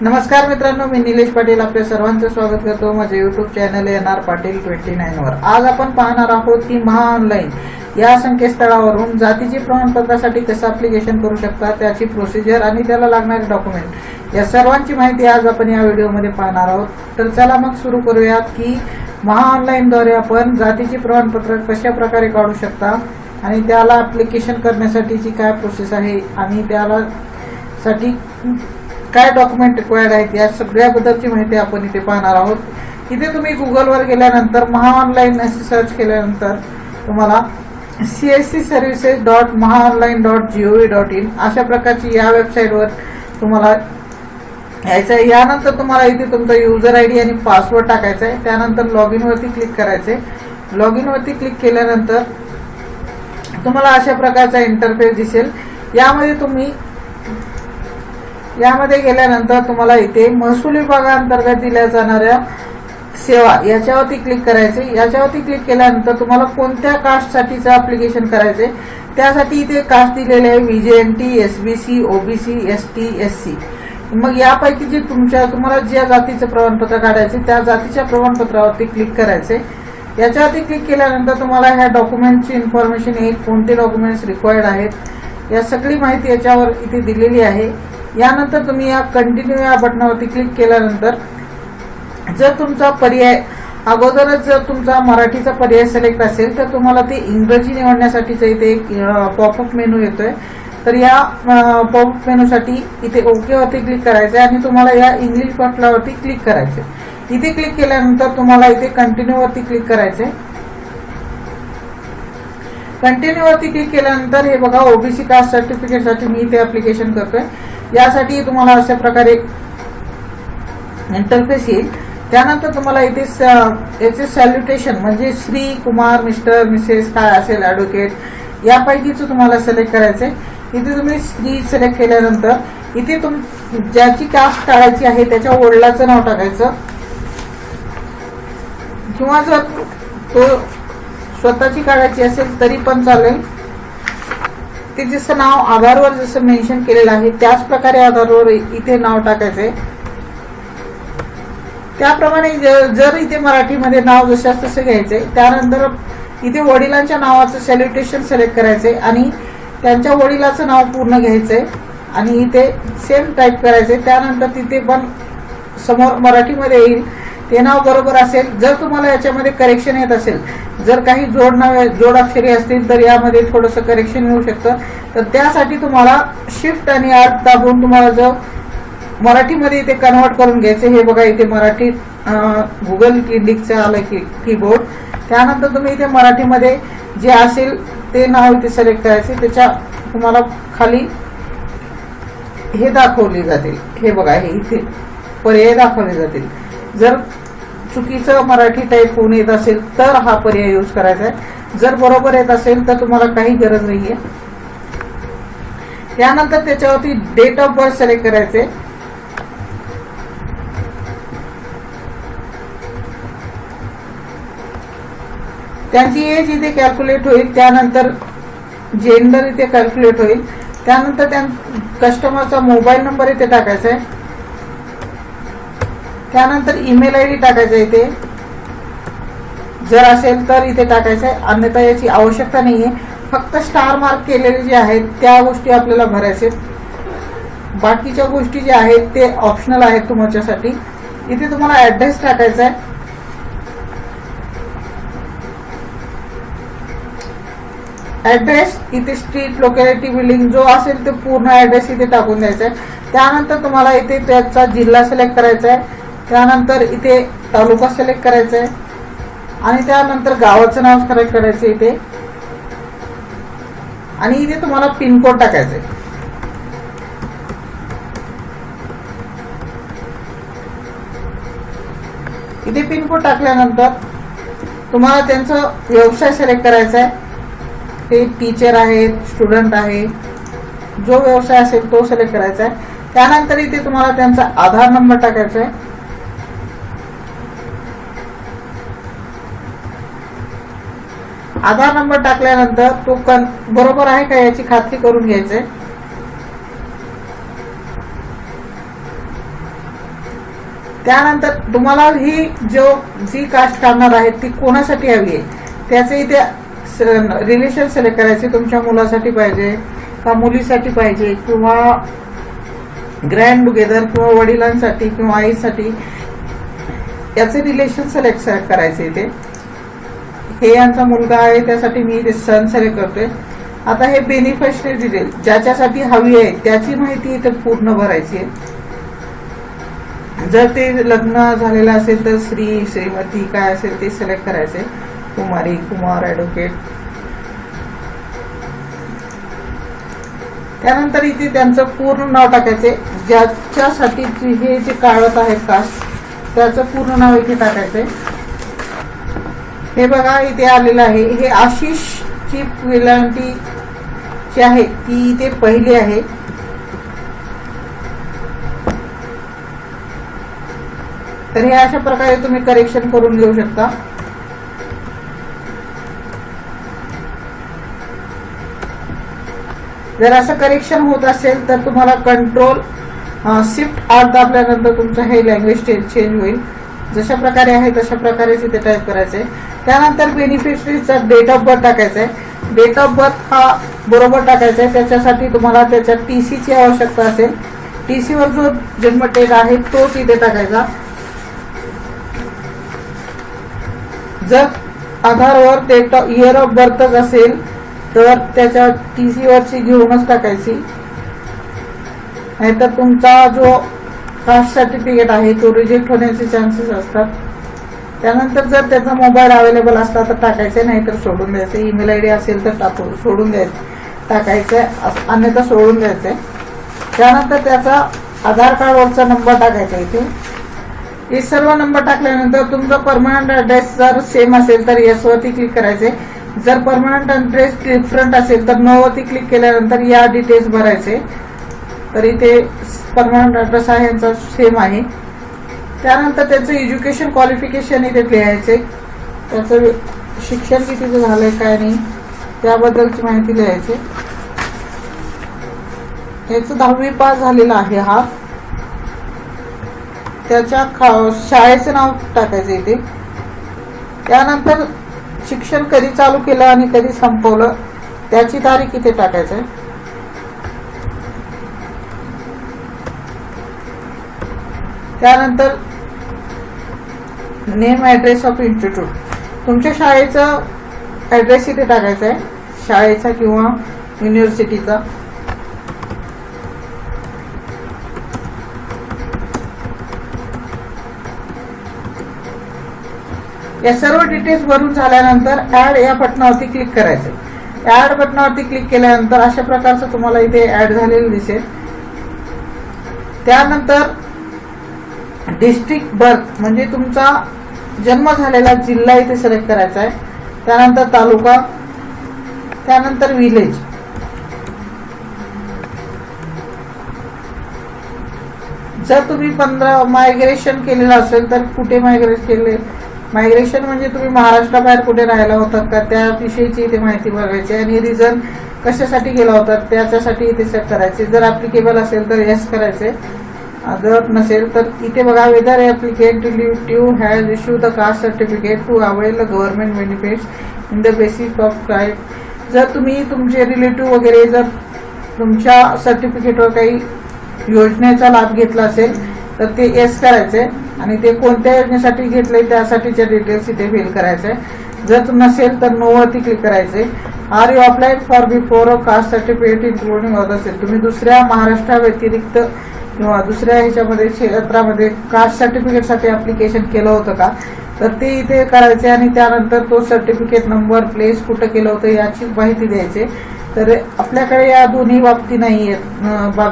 नमस्कार मित्रांनो, मी निलेश पाटील आपल्या सर्वांचं स्वागत करतो माझ्या YouTube चॅनल NR पाटील 29 वर। आज आपण पाहणार आहोत की महाऑनलाईन या संकेतस्थळावरून जातीचे प्रमाणपत्रासाठी कसं ॲप्लिकेशन करू शकता, त्याची प्रोसिजर आणि त्याला लागणारे डॉक्युमेंट या सर्वांची माहिती आज आपण या व्हिडिओमध्ये पाहणार आहोत। तर चला मग सुरू करूयात की महाऑनलाईन द्वारे आपण जातीचे प्रमाणपत्र कशा प्रकारे काढू शकता आणि त्याला ॲप्लिकेशन करण्यासाठीची काय प्रोसेस आहे आणि त्याला साठी काय डॉक्युमेंट रिक्वायर्ड आहेत या सगळ्याबद्दलची माहिती आपण इथे पाहणार आहोत। इथे तुम्ही गुगलवर गेल्यानंतर महाऑनलाईन असे सर्च केल्यानंतर तुम्हाला cscservices.mahaonline.gov.in अशा प्रकारची या वेबसाईटवर तुम्हाला यायचं आहे। यानंतर तुम्हाला इथे तुमचा युजर आयडी आणि पासवर्ड टाकायचा आहे। त्यानंतर लॉग इन वरती क्लिक करायचे। लॉग इन वरती क्लिक केल्यानंतर तुम्हाला अशा प्रकारचा इंटरफेस दिसेल। यामध्ये गेल्यानंतर तुम्हाला इथे महसूल विभागाअंतर्गत दिल्या जाणाऱ्या सेवा याच्यावरती क्लिक करायचे। याच्यावरती क्लिक केल्यानंतर तुम्हाला कोणत्या कास्टसाठीचं ॲप्लिकेशन करायचे त्यासाठी इथे कास्ट दिलेले आहे VJNT, SBC, OBC, ST, SC। मग यापैकी जे तुम्हाला ज्या जातीचं प्रमाणपत्र काढायचे त्या जातीच्या प्रमाणपत्रावरती क्लिक करायचे। याच्यावरती क्लिक केल्यानंतर तुम्हाला ह्या डॉक्युमेंटची इन्फॉर्मेशन येईल, कोणते डॉक्युमेंट्स रिक्वायर्ड आहेत या सगळी माहिती याच्यावर इथे दिलेली आहे। यानंतर तुम्ही या कंटिन्यू या बटनावरती क्लिक केल्यानंतर जर तुमचा पर्याय अगोदरच जर तुमचा मराठीचा पर्याय सिलेक्ट असेल तर तुम्हाला ते इंग्रजी निवडण्यासाठीचा इथे एक पॉपअप मेनू येतोय। तर या पॉपअप मेनूसाठी इथे ओके वरती क्लिक करायचं आणि तुम्हाला या इंग्लिश बटनावरती क्लिक करायचं। इथे क्लिक केल्यानंतर तुम्हाला इथे कंटिन्यू वरती क्लिक करायचं। कंटिन्यू वरती क्लिक केल्यानंतर हे बघा ओबीसी कास्ट सर्टिफिकेटसाठी मी इथे ॲप्लिकेशन करतोय। यासाठी तुम्हाला अशा प्रकारे इंटरफेस येईल। त्यानंतर तुम्हाला इथे याचे सॅल्युटेशन म्हणजे श्री, कुमार, मिस्टर, मिसेस काय असेल ॲडव्होकेट यापैकीच तुम्हाला सिलेक्ट करायचंय। इथे तुम्ही श्री सिलेक्ट केल्यानंतर इथे ज्याची कास्ट काढायची आहे त्याच्या वडिलाचं नाव टाकायचं किंवा जर तो स्वतःची काढायची असेल तरी पण चालेल। ते जसं नाव आधारवर जसं मेन्शन केलेलं आहे त्याच प्रकारे आधारवर इथे नाव टाकायचंय। त्याप्रमाणे जर इथे मराठीमध्ये नाव जशास तसे घ्यायचंय। त्यानंतर इथे वडिलांच्या नावाचं सॅल्युटेशन सिलेक्ट करायचंय आणि त्यांच्या वडिलाचं नाव पूर्ण घ्यायचंय आणि इथे सेम टाईप करायचंय। त्यानंतर तिथे पण समोर मराठीमध्ये येईल ते नाव बरोबर असेल। जर तुम्हाला याच्यामध्ये करेक्शन येत असेल, जर काही जोडाक्षरी असतील तर यामध्ये थोडंसं करेक्शन येऊ शकतं। तर त्यासाठी तुम्हाला शिफ्ट आणि 8 दाबून तुम्हाला जर मराठीमध्ये इथे कन्वर्ट करून घ्यायचे। हे बघा इथे मराठी गुगल किंडिकचं आलं कीबोर्ड। त्यानंतर तुम्ही इथे मराठीमध्ये जे असेल ते नाव इथे सिलेक्ट करायचे। त्याच्या तुम्हाला खाली हे दाखवले जातील, हे बघा हे इथे पर्याय दाखवले जातील। जर चुकीचं मराठी टाईप होऊन येत असेल तर हा पर्याय यूज करायचा आहे, जर बरोबर येत असेल तर तुम्हाला काही गरज नाहीये। त्यानंतर त्याच्यावरती डेट ऑफ बर्थ सिलेक्ट करायचे। त्यांची एज इथे कॅल्क्युलेट होईल। त्यानंतर जेंडर इथे कॅल्क्युलेट होईल। त्यानंतर कस्टमरचा मोबाईल नंबर इथे टाकायचा आहे। त्यानंतर ईमेल आयडी टाकायचा इथे जर असेल तर इथे टाकायचं आहे, अन्यथा याची आवश्यकता नाहीये। फक्त स्टार मार्क केलेले जे आहेत त्या गोष्टी आपल्याला भरायचे, बाकीच्या गोष्टी ज्या आहेत ते ऑप्शनल आहेत तुमच्यासाठी। इथे तुम्हाला ऍड्रेस टाकायचा आहे। ऍड्रेस इथे स्ट्रीट, लोकॅलिटी, बिल्डिंग जो असेल ते पूर्ण ऍड्रेस इथे टाकून द्यायचा आहे। त्यानंतर तुम्हाला इथे त्याचा जिल्हा सिलेक्ट करायचा आहे। त्यानंतर इथे तालुका सिलेक्ट करायचा आहे आणि त्यानंतर गावाचं नाव सिलेक्ट करायचं इथे आणि इथे तुम्हाला पिनकोड टाकायचा आहे। इथे पिनकोड टाकल्यानंतर तुम्हाला त्यांचा व्यवसाय सिलेक्ट करायचा आहे। ते टीचर आहेत, स्टुडंट आहे, जो व्यवसाय असेल तो सिलेक्ट करायचा आहे। त्यानंतर इथे तुम्हाला त्यांचा आधार नंबर टाकायचा आहे। आधार नंबर टाकल्यानंतर तो बरोबर आहे का याची खात्री करून घ्यायची। त्यानंतर तुम्हाला ही जी कास्ट काढणार आहे ती कोणासाठी हवी आहे त्याचे इथे रिलेशन सिलेक्ट करायचे. तुमच्या मुलासाठी पाहिजे का मुलीसाठी पाहिजे किंवा ग्रँड टुगेदर किंवा वडिलांसाठी किंवा आईसाठी याचे रिलेशन सिलेक्ट करायचे इथे. हे यांचा मुलगा आहे त्यासाठी मी इथे सन सिलेक्ट करतोय. आता हे बेनिफिशियरी डिटेल ज्याच्यासाठी हवी आहे त्याची माहिती इथे पूर्ण भरायची आहे. जर ते लग्न झालेलं असेल तर श्री श्रीमती काय असेल ते सिलेक्ट करायचे. कुमारी कुमार ॲडव्होकेट. त्यानंतर इथे त्यांचं पूर्ण नाव टाकायचे. ज्याच्यासाठी हे जे काढत आहे कास्ट त्याचं पूर्ण नाव इथे टाकायचंय. हे बघा इथे आलेलं आहे. हे आशिषची विलांटी जी आहे ती इथे पहिली आहे. तर हे अशा प्रकारे तुम्ही करेक्शन करून घेऊ शकता. जर असं करेक्शन होत असेल तर तुम्हाला कंट्रोल शिफ्ट आर दाबल्यानंतर तुमचं हे लँग्वेज चेंज होईल. जशा प्रकारे आहे तशा प्रकारे इथे टाईप करायचंय. त्यानंतर बेनिफिशरीचा डेट ऑफ बर्थ टाकायचा आहे. डेट ऑफ बर्थ हा बरोबर टाकायचा आहे. त्याच्यासाठी तुम्हाला त्याच्या TC ची आवश्यकता असेल. TC वर जो जन्म डेट आहे तो तिथे टाकायचा. जर आधारवर डेट इयर ऑफ बर्थच असेल तर त्याच्या TC वरची घेऊनच टाकायची. नाहीतर तुमचा जो कास्ट सर्टिफिकेट आहे तो रिजेक्ट होण्याचे चान्सेस असतात. त्यानंतर जर त्याचा मोबाईल अवेलेबल असला तर टाकायचे, नाहीतर सोडून द्यायचे. ईमेल ID असेल तर सोडून द्यायचं, टाकायचंय, अन्यथा सोडून द्यायचंय. त्यानंतर त्याचा आधार कार्डवरचा नंबर टाकायचा इथे. हे सर्व नंबर टाकल्यानंतर तुमचा परमनंट ॲड्रेस जर सेम असेल तर येस वरती क्लिक करायचे. जर परमनंट ॲड्रेस डिफरंट असेल तर नो वरती क्लिक केल्यानंतर या डिटेल्स भरायचे. तर इथे परमनंट ॲड्रेस आहे यांचा सेम आहे. त्यानंतर त्याचं एज्युकेशन क्वालिफिकेशन इथे लिहायचे. त्याचं शिक्षण कितीचं झालंय काय नाही त्याबद्दलची माहिती लिहायची. याचं 10वी पास झालेला आहे हा. त्याच्या शाळेचं नाव टाकायचं इथे. त्यानंतर शिक्षण कधी चालू केलं आणि कधी संपवलं त्याची तारीख इथे टाकायचं आहे. त्यानंतर नेम ॲड्रेस ऑफ इन्स्टिट्यूट तुमच्या शाळेचं ॲड्रेस इथे टाकायचा आहे, शाळेचा किंवा युनिव्हर्सिटीचा. या सर्व डिटेल्स भरून झाल्यानंतर ऍड या बटनावरती क्लिक करायचं. ऍड बटनावरती क्लिक केल्यानंतर अशा प्रकारचं तुम्हाला इथे ऍड झालेलं दिसेल. त्यानंतर डिस्ट्रिक्ट बर्थ म्हणजे तुमचा जन्म झालेला जिल्हा इथे सिलेक्ट करायचा आहे. त्यानंतर तालुका, त्यानंतर विलेज. जर तुम्ही 15 मायग्रेशन केलेलं असेल तर कुठे मायग्रेट केले, मायग्रेशन म्हणजे तुम्ही महाराष्ट्राबाहेर कुठे राहायला होतात का त्याविषयीची इथे माहिती बघायची आणि रिझन कशासाठी गेला होता त्याच्यासाठी इथे सेट करायचे. जर ऍप्लिकेबल असेल तर येस करायचे, जर नसेल तर इथे बघा whether applicant relative has issue the caste certificate to avail the government benefits in the basis of crime. जर तुम्ही तुमचे रिलेटिव्ह वगैरे जर तुमच्या सर्टिफिकेटवर काही योजनेचा लाभ घेतला असेल तर ते येस करायचे आणि ते कोणत्या योजनेसाठी घेतले त्यासाठीच्या डिटेल्स इथे फिल करायचे. जर नसेल तर नो वरती क्लिक करायचे. Are you applied for before a caste certificate including other असेल, तुम्ही दुसऱ्या महाराष्ट्रा व्यतिरिक्त किंवा दुसऱ्या ह्याच्यामध्ये क्षेत्रामध्ये कास्ट सर्टिफिकेटसाठी ऍप्लिकेशन केलं होतं का तर ते इथे करायचे आणि त्यानंतर तो सर्टिफिकेट नंबर प्लेस कुठं केलं होतं याची माहिती द्यायची. तर आपल्याकडे या दोन्ही बाबी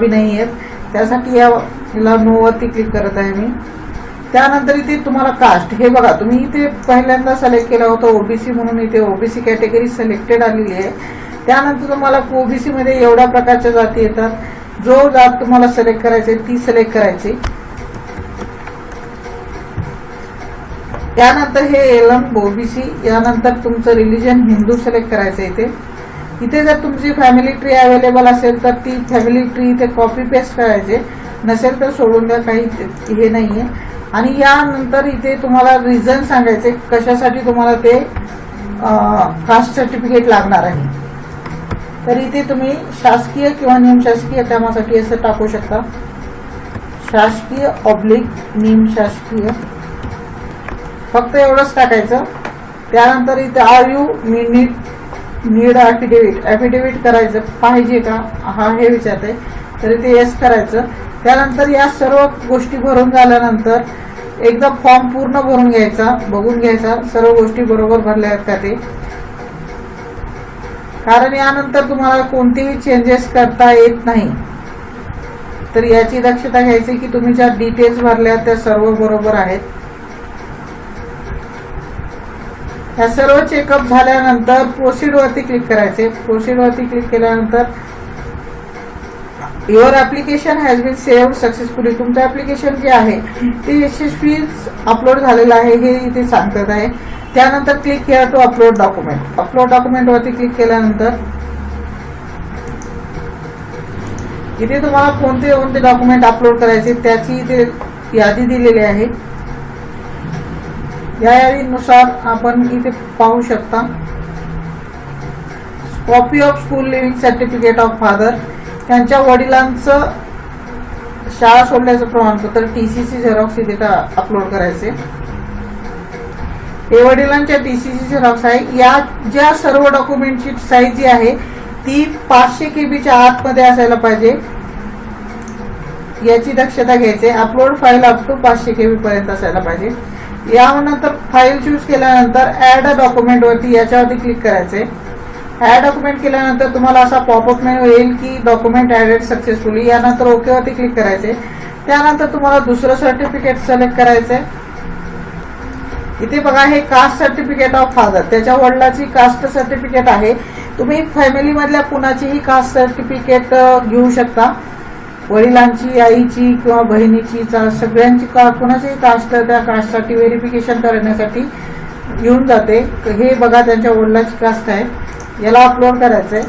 नाही आहेत त्यासाठी याला नो वरती क्लिक करत आहे मी. त्यानंतर इथे तुम्हाला कास्ट हे बघा तुम्ही इथे पहिल्यांदा सिलेक्ट केलं होतं ओबीसी म्हणून इथे ओबीसी कॅटेगरी सिलेक्टेड आलेली आहे. त्यानंतर तुम्हाला ओबीसी मध्ये एवढ्या प्रकारच्या जाती येतात. जो जात तुम्हाला सिलेक्ट करायचे ती सिलेक्ट करायची. त्यानंतर हे एलएम ओबीसी, यानंतर तुमचं रिलिजन हिंदू सिलेक्ट करायचं इथे. इथे जर तुमची फॅमिली ट्री अवेलेबल असेल तर ती फॅमिली ट्री इथे कॉपी पेस्ट करायचे, नसेल तर सोडून द्या, काही हे नाहीये. आणि यानंतर इथे तुम्हाला रिझन सांगायचे कशासाठी तुम्हाला ते कास्ट सर्टिफिकेट लागणार आहे. तर इथे तुम्ही शासकीय किंवा निमशासकीय कामासाठी असं टाकू शकता, शासकीय ऑब्लिक निमशासकीय, फक्त एवढंच टाकायचं. त्यानंतर इथे आर यू नीड ॲफिडेव्हिट करायचं पाहिजे का हे विचारते, तर इथे येस करायचं. त्यानंतर या सर्व गोष्टी भरून झाल्यानंतर एकदा फॉर्म पूर्ण भरून घ्यायचा, बघून घ्यायचा सर्व गोष्टी बरोबर भरल्या आहेत का ते, कारण यानंतर तुम्हाला कोणतेही चेंजेस करता येत नाही. तर याची दक्षता घ्यायची की तुम्ही ज्या डिटेल्स भरल्या त्या सर्व बरोबर आहेत. या सर्व चेकअप झाल्यानंतर प्रोसीड वरती क्लिक करायचे. प्रोसीड वरती क्लिक केल्यानंतर your application has been saved successfully, तुमचं ऍप्लिकेशन जे आहे ते यशस्वी अपलोड झालेलं आहे हे इथे सांगत आहे. त्यानंतर click here to upload document. Upload document वरती क्लिक केल्यानंतर इथे तुम्हाला कोणते कोणते डॉक्युमेंट अपलोड करायचे त्याची इथे यादी दिलेली आहे. या यादीनुसार आपण इथे पाहू शकता. Copy of school living certificate of father, त्यांच्या वडिलांचं शाळा सोडल्याचं प्रमाणपत्र TCC झेरॉक्स इथे अपलोड करायचे. हे वडिलांच्या TCC झेरॉक्स आहे. या ज्या सर्व डॉक्युमेंटची साईज जी आहे ती 500 KB आतमध्ये असायला पाहिजे, याची दक्षता घ्यायची. Upload file up to 500 KB पर्यंत असायला पाहिजे. यानंतर फाईल चूज केल्यानंतर ऍड अ डॉक्युमेंट वरती याच्यावरती क्लिक करायचे. ऍड डॉक्युमेंट केल्यानंतर तुम्हाला असा पॉपअप मेनू येईल की डॉक्युमेंट ऍडेड सक्सेसफुली. यानंतर ओके वरती क्लिक करायचे. त्यानंतर तुम्हाला दुसरं सर्टिफिकेट सिलेक्ट करायचंय. इथे बघा हे कास्ट सर्टिफिकेट ऑफ फादर, त्याच्या वडिलाची कास्ट सर्टिफिकेट आहे. तुम्ही फॅमिली मधल्या कुणाचीही कास्ट सर्टिफिकेट घेऊ शकता, वडिलांची, आईची किंवा बहिणीची, सगळ्यांची कुणाचीही कास्ट त्या कास्टसाठी व्हेरिफिकेशन करण्यासाठी येऊन जाते. हे बघा त्यांच्या वडिलांची कास्ट आहे, याला अपलोड करायचंय.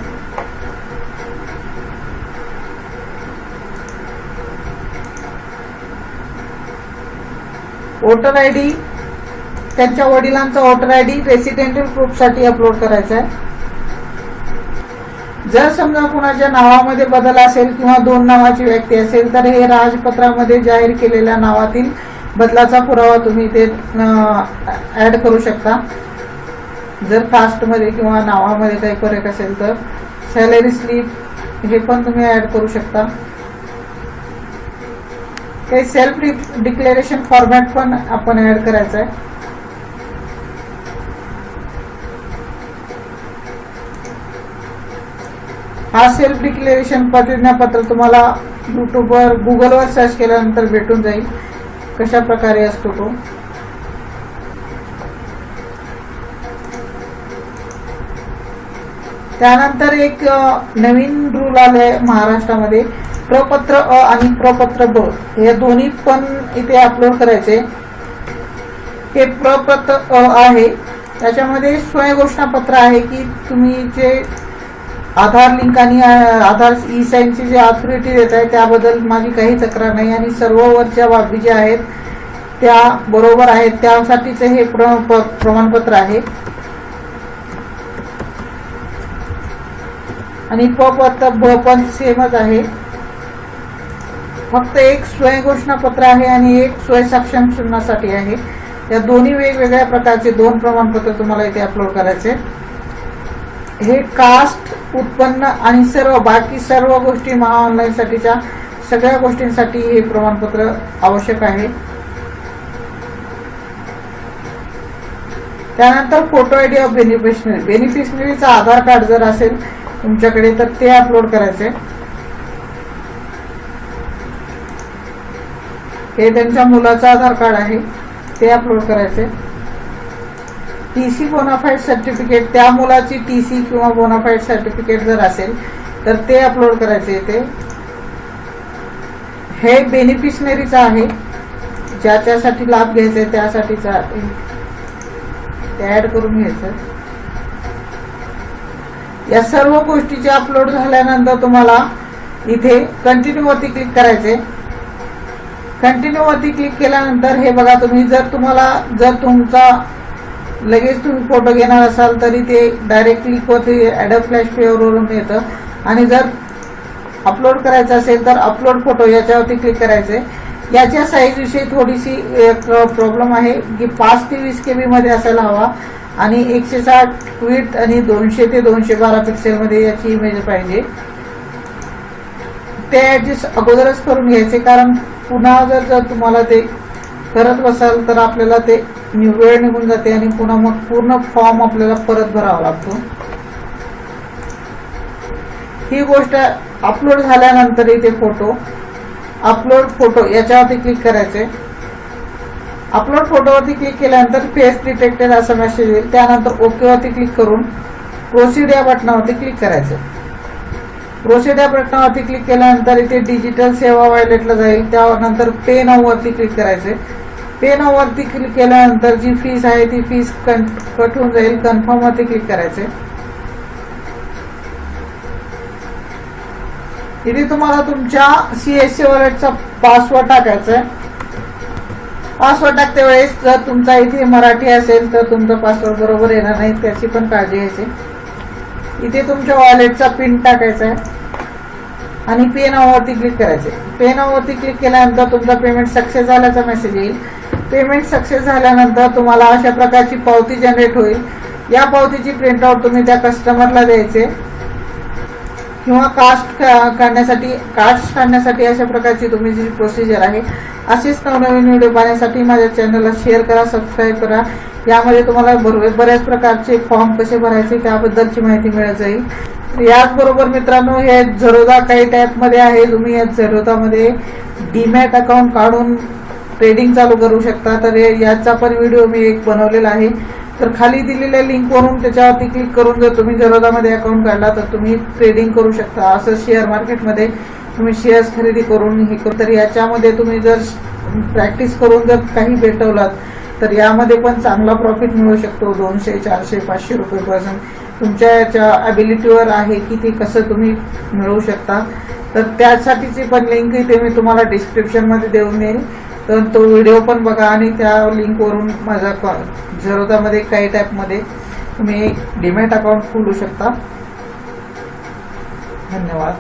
वोटर आयडी, त्यांच्या वडिलांचा वोटर आयडी रेसिडेंशियल प्रूफ साठी अपलोड करायचा आहे. जर समजा कुणाच्या नावामध्ये बदल असेल किंवा 2 नावाची व्यक्ती असेल तर हे राजपत्रामध्ये जाहीर केलेल्या नावातील बदलाचा पुरावा तुम्ही ते ऍड करू शकता. जर कास्टमध्ये किंवा नावामध्ये काही फरक असेल तर सॅलरी स्लिप हे पण तुम्ही ऍड करू शकता. काही सेल्फ डिक्लेरेशन फॉर्मॅट पण आपण ऍड करायचा आहे. हा सेल्फ डिक्लेरेशन प्रतिज्ञापत्र तुम्हाला युट्यूबवर, गुगलवर सर्च केल्यानंतर भेटून जाईल कशा प्रकारे असतो तो. त्यानंतर एक नवीन रूल आलाय महाराष्ट्रामध्ये, प्रपत्र अ आणि प्रपत्र ब हे दोन्ही पण इथे अपलोड करायचे. हे प्रपत्र अ आहे, त्याच्यामध्ये स्वयंघोषणापत्र आहे की तुम्ही जे आधार लिंक आणि आधार ई साईनची जी ऑथॉरिटी देत आहे त्याबद्दल माझी काही तक्रार नाही आणि सर्व वरच्या बाबी ज्या आहेत त्या बरोबर आहेत, त्यासाठीचे हे प्रमाणपत्र आहे. आणि प्रपत्र ब पण सेमच आहे, फक्त एक स्वयंघोषणापत्र आहे आणि एक स्वयंसाक्षरणासाठी आहे. या दोन्ही वेगवेगळ्या प्रकारचे 2 प्रमाणपत्र तुम्हाला इथे अपलोड करायचे. हे कास्ट, उत्पन्न आणि सर्व बाकी सर्व गोष्टी महाऑनलाईन साठीच्या सगळ्या गोष्टींसाठी हे प्रमाणपत्र आवश्यक आहे. त्यानंतर फोटो आयडी ऑफ बेनिफिशनरी, बेनिफिशनरीचा आधार कार्ड जर असेल तुमच्याकडे तर ते अपलोड करायचे. हे त्यांच्या मुलाचं आधार कार्ड आहे ते अपलोड करायचे. TC बोनाफाईड सर्टिफिकेट, त्या मुलाची TC किंवा बोनाफाईड सर्टिफिकेट जर असेल तर ते अपलोड करायचे इथे. हे बेनिफिशनरीचं आहे, ज्याच्यासाठी लाभ घ्यायचा आहे त्यासाठीचा ते ऍड करून घ्यायचं. या सर्व गोष्टीचे अपलोड झाल्यानंतर तुम्हाला इथे कंटिन्यू वरती क्लिक करायचे. कंटिन्यू वरती क्लिक केल्यानंतर हे बघा, तुम्ही जर तुमचा लगेच तुम्ही फोटो घेणार असाल तरी ते डायरेक्ट क्लिक वरती ॲडोब फ्लॅश प्लेअरवरून येतं, आणि जर अपलोड करायचं असेल तर अपलोड फोटो याच्यावरती क्लिक करायचे. याच्या साईज विषयी थोडीशी एक प्रॉब्लेम आहे की 5 ते 20 KB मध्ये असायला हवा, आणि 160 विड्थ आणि 200 ते 212 पिक्सेलमध्ये याची इमेज पाहिजे. ते ॲडजस्ट अगोदरच करून घ्यायचे, कारण पुन्हा जर तुम्हाला ते करत बसाल तर आपल्याला ते वेळ निघून जाते आणि पुन्हा मग पूर्ण फॉर्म आपल्याला परत भरावा लागतो. ही गोष्ट अपलोड झाल्यानंतर इथे अपलोड फोटो याच्यावरती क्लिक करायचे. अपलोड फोटोवरती क्लिक केल्यानंतर फेस डिटेक्टेड असा मेसेज येईल. त्यानंतर ओके वरती क्लिक करून प्रोसीड या बटनावरती क्लिक करायचे. प्रोसीड या बटनावरती क्लिक केल्यानंतर इथे डिजिटल सेवा वॉलेटला जाईल. त्यानंतर पे नाऊ वरती क्लिक करायचे. पे नाऊ वरती क्लिक केल्यानंतर जी फीस आहे ती फीस कट होऊन जाईल. कन्फर्म वरती क्लिक करायचे. इथे तुम्हाला तुमच्या CSC वॉलेटचा पासवर्ड टाकायचा आहे. पासवर्ड टाकते वेळेस जर तुमचा इथे मराठी असेल तर तुमचा पासवर्ड बरोबर येणार नाही, त्याची पण काळजी घ्यायची. इथे तुमच्या वॉलेटचा पिन टाकायचा आहे आणि पे नावावरती क्लिक करायचे. पे नावावरती क्लिक केल्यानंतर तुमचा पेमेंट सक्सेस झाल्याचा मेसेज येईल. पेमेंट सक्सेस झाल्यानंतर तुम्हाला अशा प्रकारची पावती जनरेट होईल. या पावतीची प्रिंटआउट तुम्ही त्या कस्टमरला द्यायचे, किंवा कास्ट काढण्यासाठी अशा प्रकारची तुम्ही जी प्रोसिजर आहे. असेच नवनवीन व्हिडिओ पाहण्यासाठी माझ्या चॅनलला शेअर करा, सबस्क्राईब करा. यामध्ये तुम्हाला बऱ्याच प्रकारचे फॉर्म कसे भरायचे त्याबद्दलची माहिती मिळत जाईल. याचबरोबर मित्रांनो, हे झरोदा काही टाईपमध्ये आहे. तुम्ही या झरोदामध्ये डीमॅट अकाउंट काढून ट्रेडिंग चालू करू शकता. तर याचा पण व्हिडिओ मी एक बनवलेला आहे. तर खाली दिलेल्या लिंकवरून त्याच्यावरती क्लिक करून जर तुम्ही झरोदामध्ये अकाउंट काढला तर तुम्ही ट्रेडिंग करू शकता. असं शेअर मार्केटमध्ये तुम्ही शेअर्स खरेदी करून हे करू. तर याच्यामध्ये तुम्ही जर प्रॅक्टिस करून जर काही भेटवलात तर यामध्ये पण चांगला प्रॉफिट मिळू शकतो. 200, 400, 500 रुपयेपासून तुमच्या याच्या ॲबिलिटीवर आहे की ते कसं तुम्ही मिळवू शकता. तर त्यासाठीची पण लिंक इथे मी तुम्हाला डिस्क्रिप्शनमध्ये देऊन देईल. तर तो व्हिडिओ पण बघा, आणि त्या लिंकवरून माझा झरोदामध्ये काही टाईपमध्ये तुम्ही डीमॅट अकाउंट खोलू शकता. धन्यवाद.